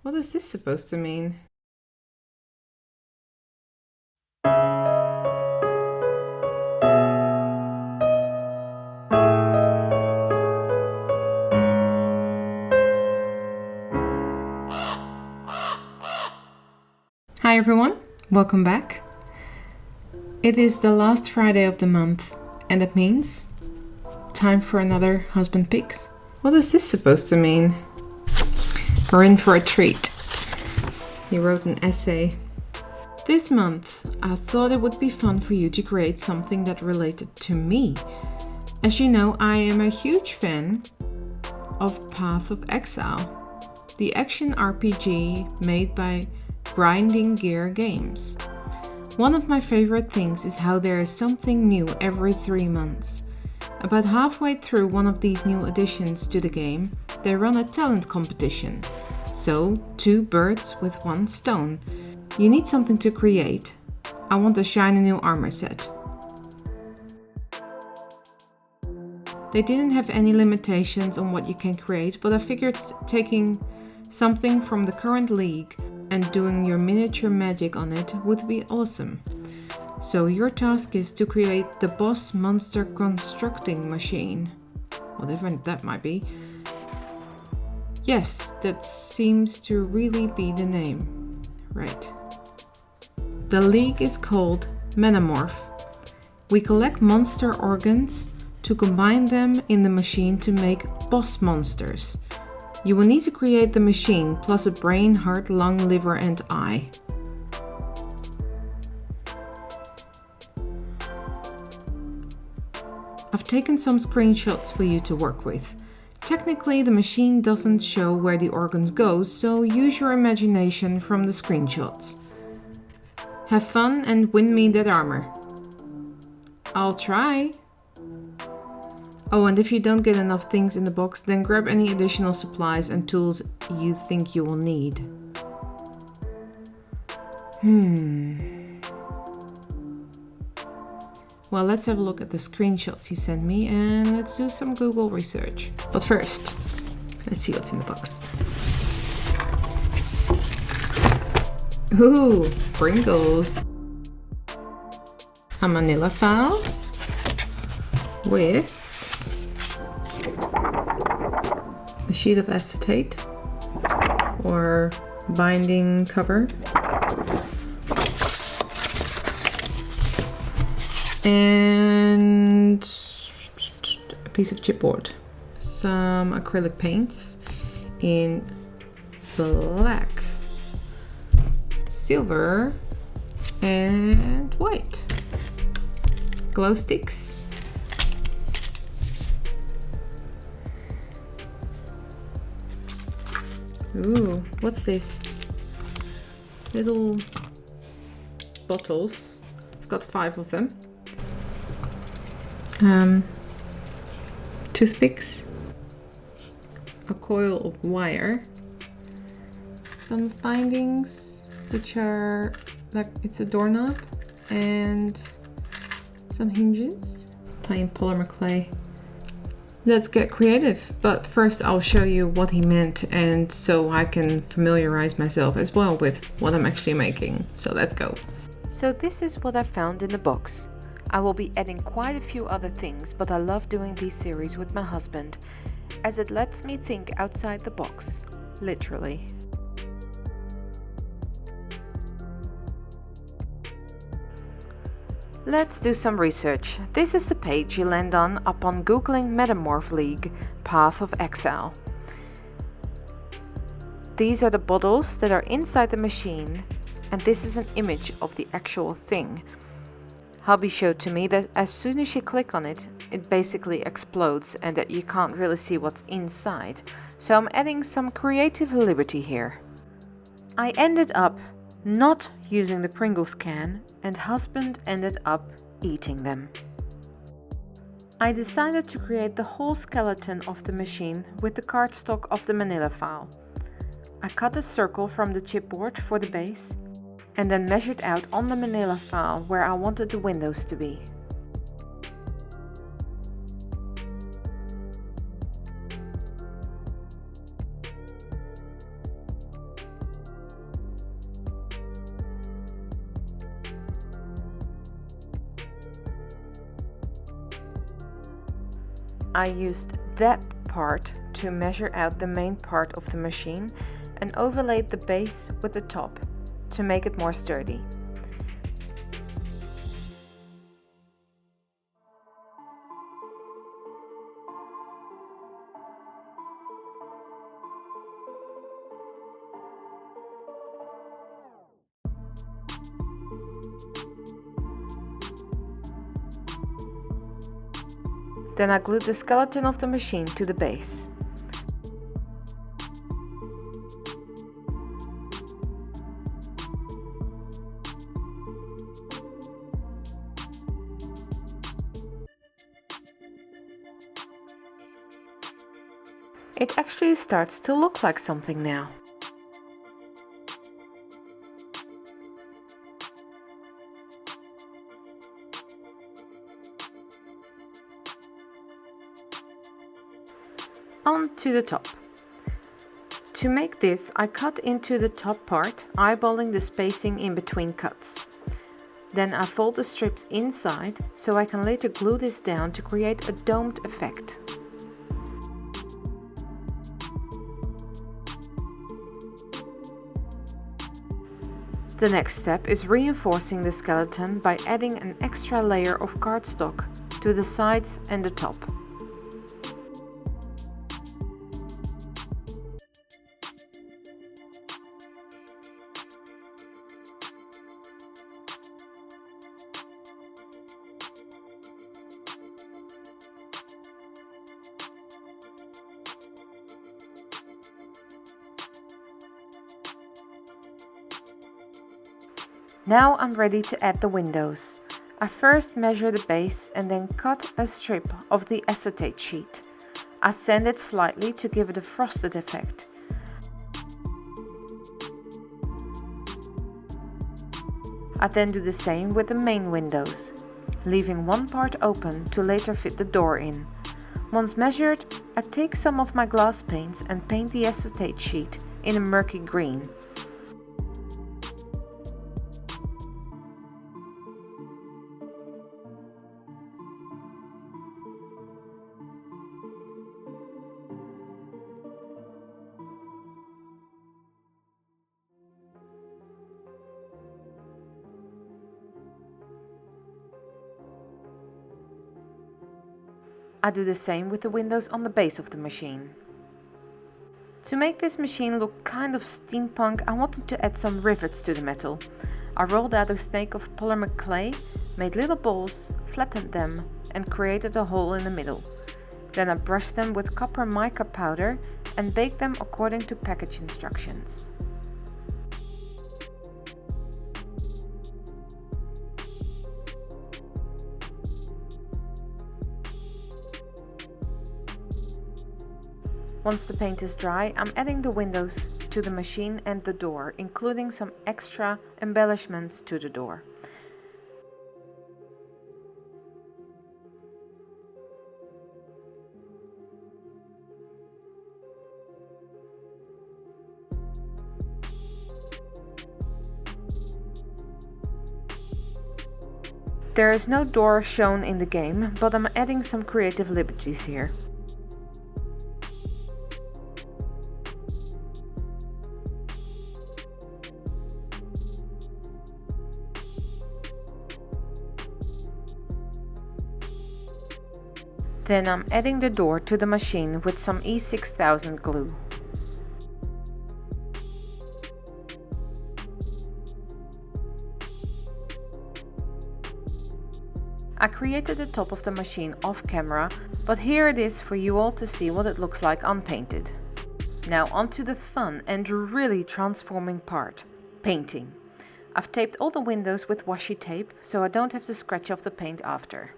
What is this supposed to mean? Hi everyone, welcome back. It is the last Friday of the month, and that means time for another Husband Picks. What is this supposed to mean? We're in for a treat. He wrote an essay. This month, I thought it would be fun for you to create something that related to me. As you know, I am a huge fan of pathofexile, the action RPG made by grindinggeargames. One of my favorite things is how there is something new every 3 months. About halfway through one of these new additions to the game, they run a talent competition. So, 2 birds with 1 stone. You need something to create. I want a shiny new armor set. They didn't have any limitations on what you can create, but I figured taking something from the current league and doing your miniature magic on it would be awesome. So your task is to create the boss monster constructing machine. Whatever that might be. Yes, that seems to really be the name. Right. The league is called METAMORPH. We collect monster organs to combine them in the machine to make boss monsters. You will need to create the machine plus a brain, heart, lung, liver and eye. I've taken some screenshots for you to work with. Technically, the machine doesn't show where the organs go, so use your imagination from the screenshots. Have fun and win me that armor. I'll try. Oh, and if you don't get enough things in the box, then grab any additional supplies and tools you think you will need. Well, let's have a look at the screenshots he sent me and let's do some Google research. But first, let's see what's in the box. Ooh, Pringles. A manila file with a sheet of acetate or binding cover and a piece of chipboard, some acrylic paints in black, silver and white, glow sticks, ooh, what's this? Little bottles. I've got 5 of them. Toothpicks, a coil of wire, some findings, which are like it's a doorknob, and some hinges, plain polymer clay. Let's get creative, but first I'll show you what he meant and so I can familiarize myself as well with what I'm actually making. So let's go. So this is what I found in the box. I will be adding quite a few other things, but I love doing these series with my husband as it lets me think outside the box, literally. Let's do some research. This is the page you land on upon googling metamorphleague pathofexile. These are the bottles that are inside the machine, and this is an image of the actual thing. Hubby showed to me that as soon as you click on it, it basically explodes and that you can't really see what's inside. So I'm adding some creative liberty here. I ended up not using the Pringles can and husband ended up eating them. I decided to create the whole skeleton of the machine with the cardstock of the manila file. I cut a circle from the chipboard for the base and then measured out on the manila file where I wanted the windows to be. I used that part to measure out the main part of the machine and overlaid the base with the top to make it more sturdy. Then I glued the skeleton of the machine to the base. It actually starts to look like something now. On to the top. To make this, I cut into the top part, eyeballing the spacing in between cuts. Then I fold the strips inside so I can later glue this down to create a domed effect. The next step is reinforcing the skeleton by adding an extra layer of cardstock to the sides and the top. Now I'm ready to add the windows. I first measure the base and then cut a strip of the acetate sheet. I sand it slightly to give it a frosted effect. I then do the same with the main windows, leaving one part open to later fit the door in. Once measured, I take some of my glass paints and paint the acetate sheet in a murky green. I do the same with the windows on the base of the machine. To make this machine look kind of steampunk, I wanted to add some rivets to the metal. I rolled out a snake of polymer clay, made little balls, flattened them, and created a hole in the middle. Then I brushed them with copper mica powder and baked them according to package instructions. Once the paint is dry, I'm adding the windows to the machine and the door, including some extra embellishments to the door. There is no door shown in the game, but I'm adding some creative liberties here. Then I'm adding the door to the machine with some E6000 glue. I created the top of the machine off camera, but here it is for you all to see what it looks like unpainted. Now onto the fun and really transforming part, painting. I've taped all the windows with washi tape so I don't have to scratch off the paint after.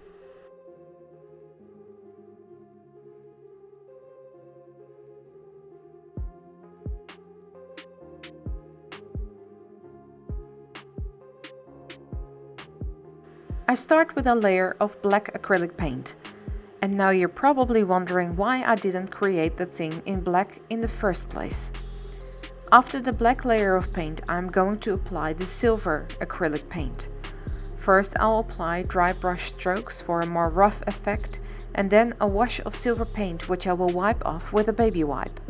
I start with a layer of black acrylic paint. And now you're probably wondering why I didn't create the thing in black in the first place. After the black layer of paint, I'm going to apply the silver acrylic paint. First I'll apply dry brush strokes for a more rough effect, and then a wash of silver paint which I will wipe off with a baby wipe.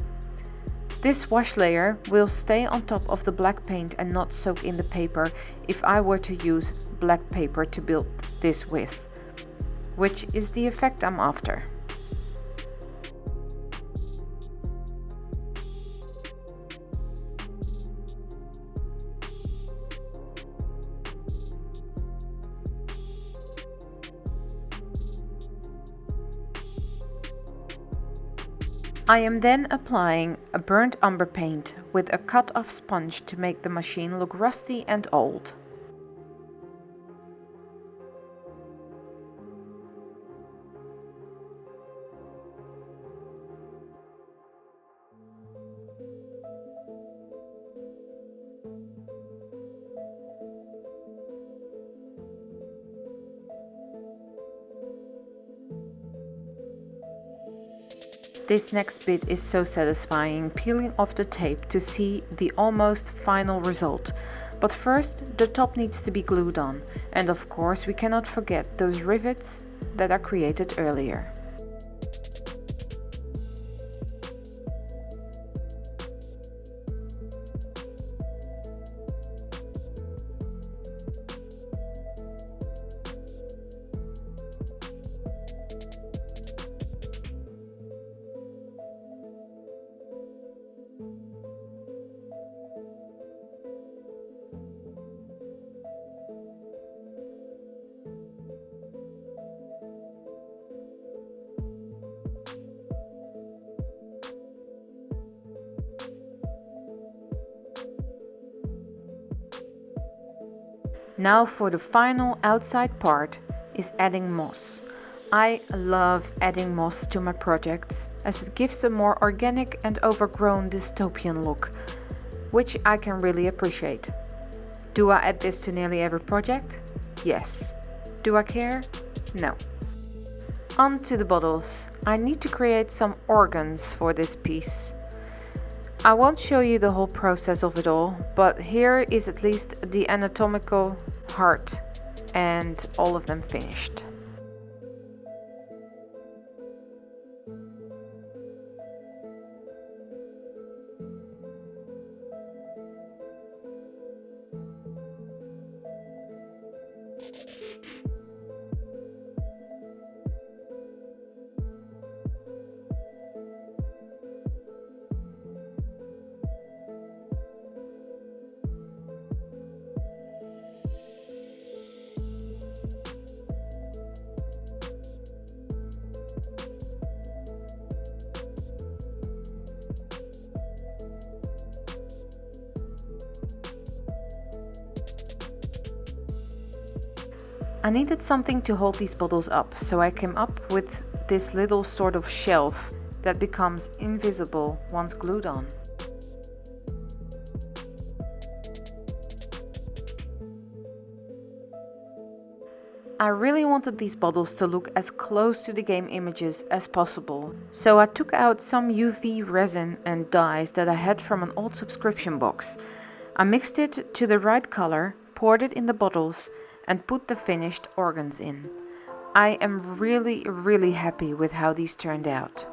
This wash layer will stay on top of the black paint and not soak in the paper if I were to use black paper to build this with, which is the effect I'm after. I am then applying a burnt umber paint with a cut-off sponge to make the machine look rusty and old. This next bit is so satisfying, peeling off the tape to see the almost final result. But first, the top needs to be glued on, and of course we cannot forget those rivets that are created earlier. Now for the final outside part is adding moss. I love adding moss to my projects as it gives a more organic and overgrown dystopian look, which I can really appreciate. Do I add this to nearly every project? Yes. Do I care? No. On to the bottles. I need to create some organs for this piece. I won't show you the whole process of it all, but here is at least the anatomical heart and all of them finished. I needed something to hold these bottles up, so I came up with this little sort of shelf that becomes invisible once glued on. I really wanted these bottles to look as close to the game images as possible, so I took out some UV resin and dyes that I had from an old subscription box. I mixed it to the right color, poured it in the bottles, and put the finished organs in. I am really happy with how these turned out.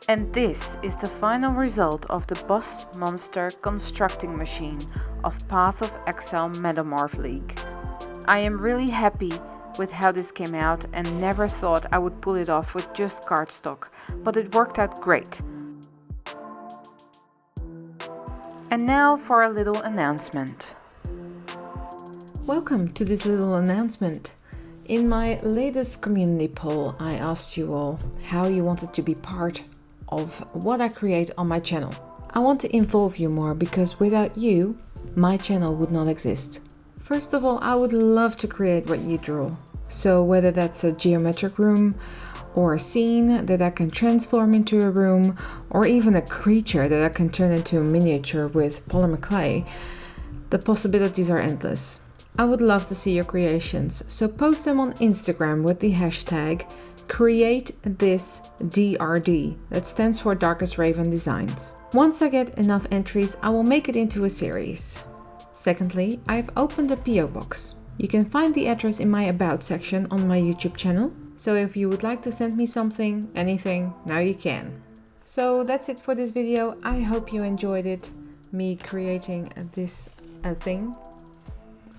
And this is the final result of the boss monster constructing machine of pathofexile metamorphleague. I am really happy with how this came out and never thought I would pull it off with just cardstock, but it worked out great. And now for a little announcement. Welcome to this little announcement. In my latest community poll, I asked you all how you wanted to be part of what I create on my channel. I want to involve you more because without you, my channel would not exist. First of all, I would love to create what you draw. So whether that's a geometric room or a scene that I can transform into a room, or even a creature that I can turn into a miniature with polymer clay, the possibilities are endless. I would love to see your creations, so post them on Instagram with the hashtag CreateThisDRD, that stands for Darkest Raven Designs. Once I get enough entries, I will make it into a series. Secondly, I've opened a PO box. You can find the address in my About section on my YouTube channel. So if you would like to send me something, anything, now you can. So that's it for this video. I hope you enjoyed it, me creating this thing.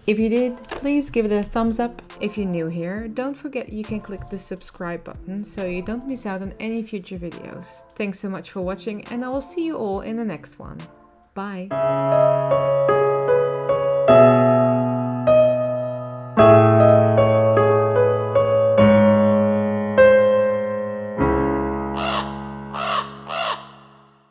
If you did, please give it a thumbs up. If you're new here, don't forget you can click the subscribe button so you don't miss out on any future videos. Thanks so much for watching, and I will see you all in the next one. Bye!